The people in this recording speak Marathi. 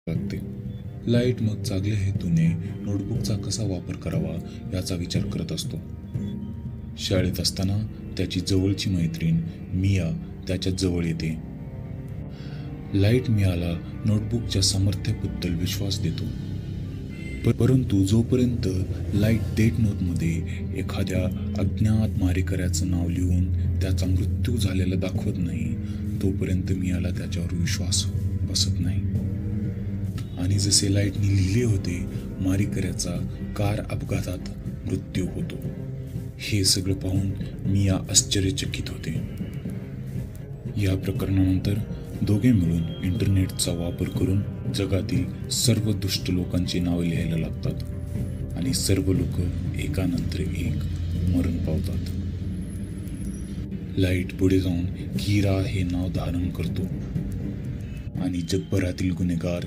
लागते. लाईट मग चांगल्या हेतूने नोटबुकचा कसा वापर करावा याचा विचार करत असतो. शाळेत असताना त्याची जवळची मैत्रीण मिया त्याच्या जवळ येते. लाईट मियाला नोटबुकच्या सामर्थ्याबद्दल विश्वास देतो. परंतु जोपर्यंत लाईट डेट नोटमध्ये एखाद्या अज्ञात मारेकऱ्याचं नाव लिहून त्याचा मृत्यू झालेला दाखवत नाही, तोपर्यंत मियाला त्याच्यावर विश्वास बसत नाही. आणि जसे लाईटने लिहिले होते, मारेकऱ्याचा कार अपघातात मृत्यू होतो. हे सगळं पाहून मिया आश्चर्यचकित होते. या प्रकरणानंतर दोघे मिळून इंटरनेटचा वापर करून जगातील सर्व दुष्ट लोकांची नावे लिहायला लागतात आणि सर्व लोक एकानंतर एक मरण पावतात. लाईट पुढे जाऊन कीरा हे नाव धारण करतो आणि जगभरातील गुन्हेगार